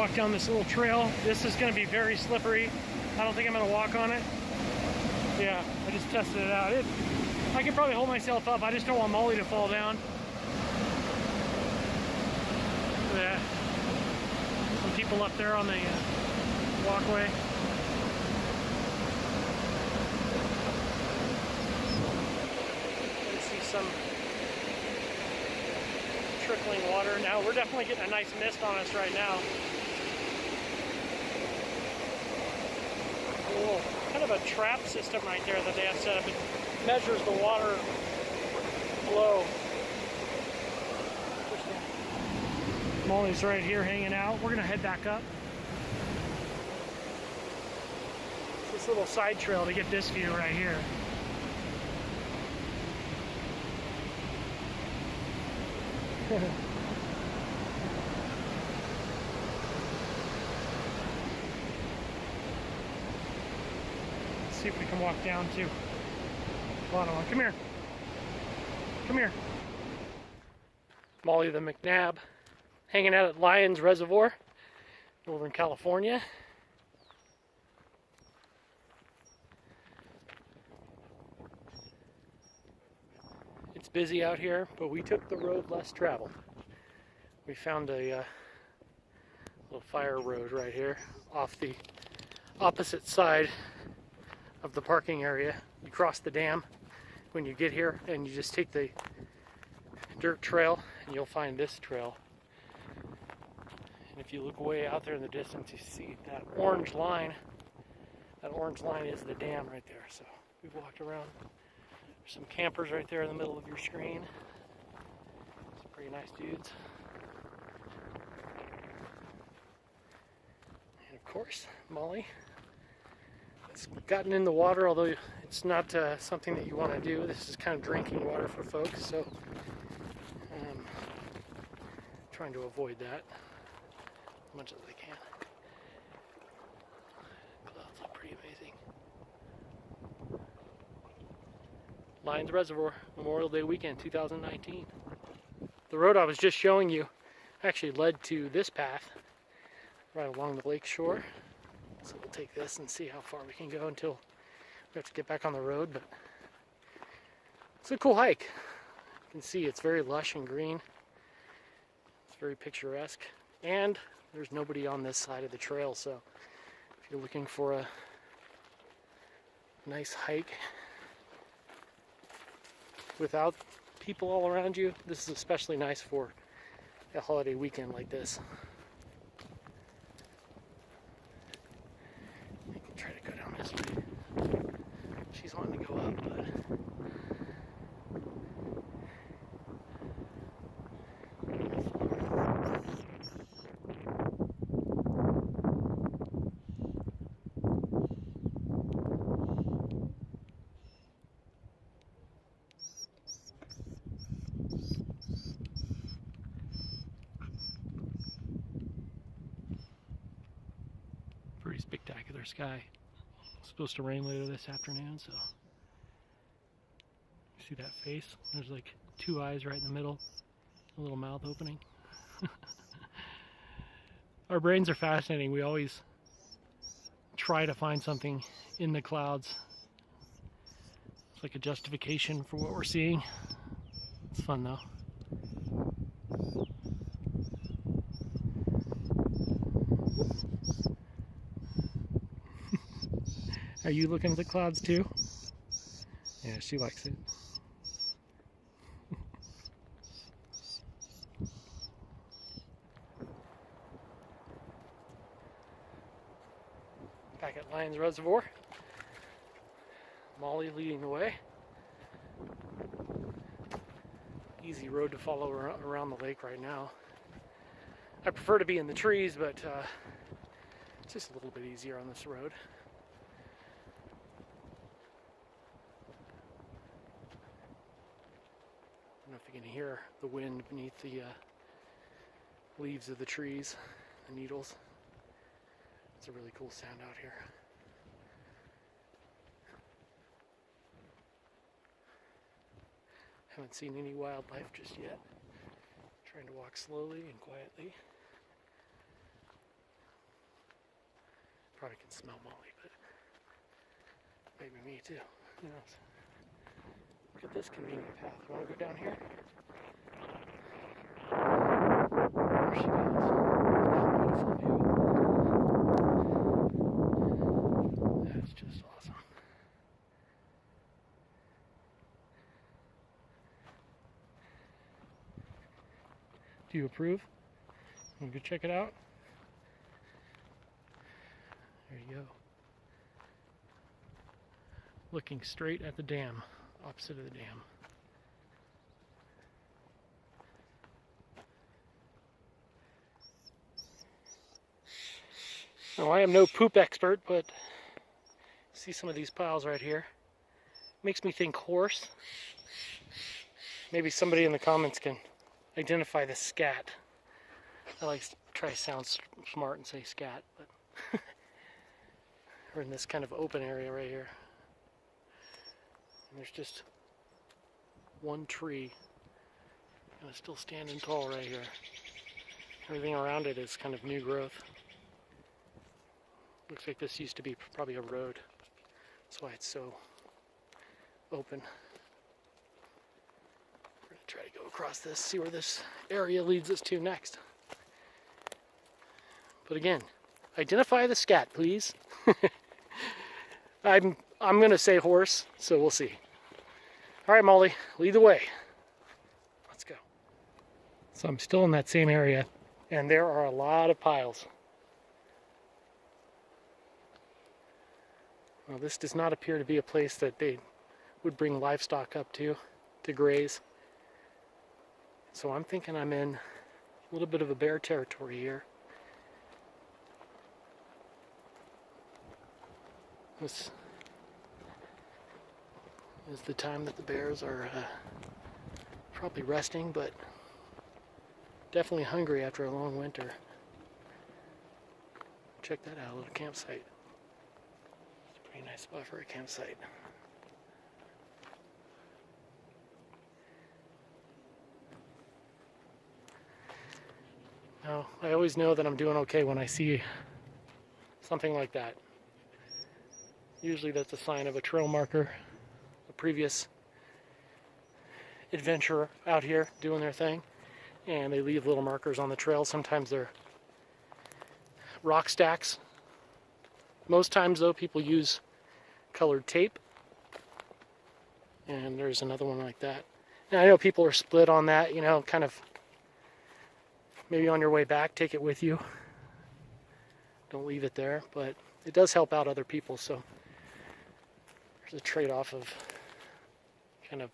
walk down this little trail. This is going to be very slippery. I don't think I'm going to walk on it. Yeah, I just tested it out. I can probably hold myself up. I just don't want Molly to fall down. Yeah. Some people up there on the walkway. You can see some trickling water. Now we're definitely getting a nice mist on us right now. A little kind of a trap system right there that they have set up. It measures the water flow. Molly's right here hanging out. We're gonna head back up. This little side trail to get this view right here. Let's see if we can walk down too. Come on, come here. Come here. Molly the McNab, hanging out at Lyons Reservoir, Northern California. It's busy out here, but we took the road less traveled. We found a little fire road right here off the opposite side of the parking area. You cross the dam when you get here, and you just take the dirt trail, and you'll find this trail. And if you look way out there in the distance, you see that orange line. That orange line is the dam right there. So we've walked around. There's some campers right there in the middle of your screen. Some pretty nice dudes. And of course, Molly has gotten in the water, although it's not something that you want to do. This is kind of drinking water for folks, so trying to avoid that as much as I can. Clouds look pretty amazing. Lyons Reservoir, Memorial Day weekend 2019. The road I was just showing you actually led to this path right along the lake shore. So we'll take this and see how far we can go until we have to get back on the road, but it's a cool hike. You can see it's very lush and green. It's very picturesque, and there's nobody on this side of the trail, so if you're looking for a nice hike without people all around you, this is especially nice for a holiday weekend like this. I think we'll try to go down this way. She's wanting to go up, but pretty spectacular sky. It's supposed to rain later this afternoon, so you see that face? There's like two eyes right in the middle, a little mouth opening. Our brains are fascinating. We always try to find something in the clouds. It's like a justification for what we're seeing. It's fun though. Are you looking at the clouds too? Yeah, she likes it. Back at Lyons Reservoir. Molly leading the way. Easy road to follow around the lake right now. I prefer to be in the trees, but it's just a little bit easier on this road. I don't know if you can hear the wind beneath the leaves of the trees, the needles. It's a really cool sound out here. Haven't seen any wildlife just yet. Trying to walk slowly and quietly. Probably can smell Molly, but maybe me too. Who knows? Look at this convenient path. You want to go down here? There she goes. That beautiful view. That's just awesome. Do you approve? Want to go check it out? There you go. Looking straight at the dam, opposite of the dam. Now, I am no poop expert, but see some of these piles right here. Makes me think horse. Maybe somebody in the comments can identify the scat. I like to try to sound smart and say scat, but we're in this kind of open area right here. And there's just one tree, and it's still standing tall right here. Everything around it is kind of new growth. Looks like this used to be probably a road. That's why it's so open. We're going to try to go across this, see where this area leads us to next. But again, identify the scat, please. I'm going to say horse, so we'll see. All right, Molly, lead the way. Let's go. So I'm still in that same area, and there are a lot of piles. Well, this does not appear to be a place that they would bring livestock up to graze. So I'm thinking I'm in a little bit of a bear territory here. This is the time that the bears are probably resting, but definitely hungry after a long winter. Check that out, a little campsite. It's a pretty nice spot for a campsite. Now, I always know that I'm doing okay when I see something like that. Usually that's a sign of a trail marker, a previous adventurer out here doing their thing, and they leave little markers on the trail. Sometimes they're rock stacks. Most times though, people use colored tape, and there's another one like that. Now I know people are split on that, you know, kind of maybe on your way back, take it with you. Don't leave it there, but it does help out other people, so there's a trade-off of kind of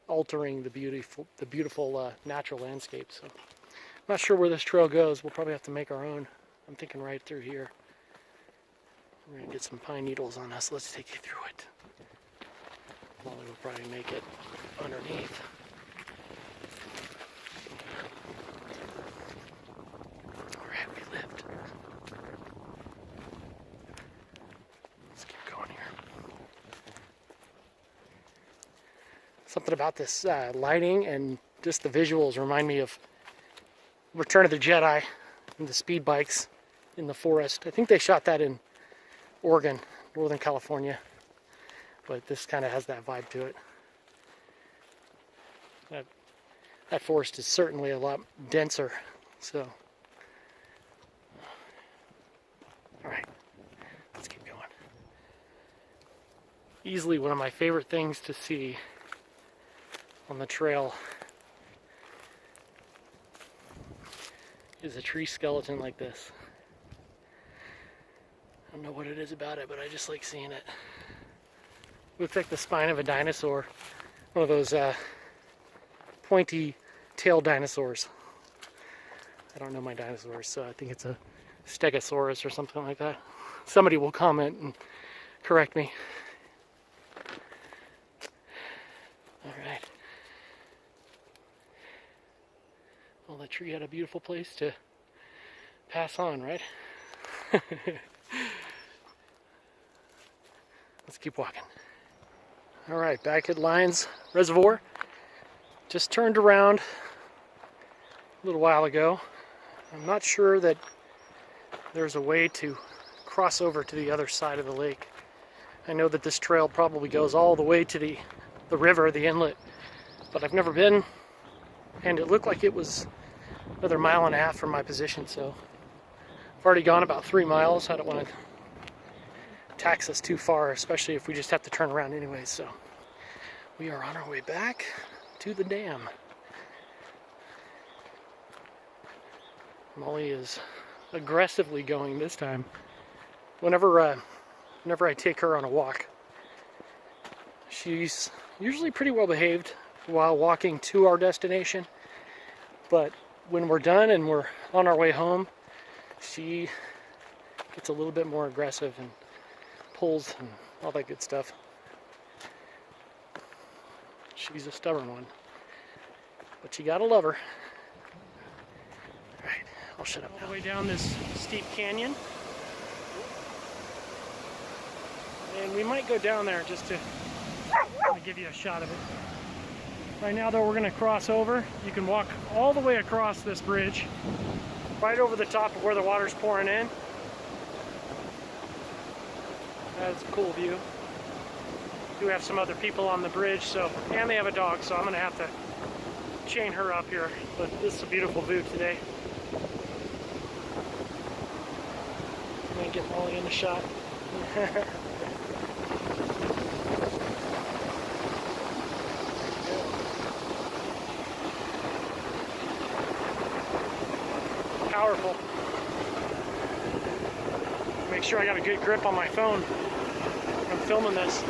altering the beautiful natural landscape. So I'm not sure where this trail goes. We'll probably have to make our own. I'm thinking right through here. We're gonna get some pine needles on us. Let's take you through it. Molly will probably make it underneath. All right, we lived. Let's keep going here. Something about this lighting and just the visuals remind me of Return of the Jedi and the speed bikes in the forest. I think they shot that in Oregon, Northern California, but this kind of has that vibe to it. That forest is certainly a lot denser, so. All right, let's keep going. Easily one of my favorite things to see on the trail is a tree skeleton like this. I don't know what it is about it, but I just like seeing it. Looks like the spine of a dinosaur. One of those pointy tail dinosaurs. I don't know my dinosaurs, so I think it's a Stegosaurus or something like that. Somebody will comment and correct me. All right. Well, that tree had a beautiful place to pass on, right? Let's keep walking. All right, back at Lyons Reservoir. Just turned around a little while ago. I'm not sure that there's a way to cross over to the other side of the lake. I know that this trail probably goes all the way to the river, the inlet, but I've never been, and it looked like it was another 1.5 miles from my position, so I've already gone about 3 miles. I don't want to tax us too far, especially if we just have to turn around anyway. So we are on our way back to the dam. Molly is aggressively going this time. Whenever I take her on a walk, she's usually pretty well behaved while walking to our destination, but when we're done and we're on our way home, she gets a little bit more aggressive and pulls and all that good stuff. She's a stubborn one, but you gotta love her. All right, I'll shut up now. All the way down this steep canyon. And we might go down there just to give you a shot of it. Right now though, we're gonna cross over. You can walk all the way across this bridge, right over the top of where the water's pouring in. That's a cool view. We do have some other people on the bridge, and they have a dog, so I'm gonna have to chain her up here. But this is a beautiful view today. I'm gonna get Molly in the shot. Powerful. Make sure I got a good grip on my phone when I'm filming this.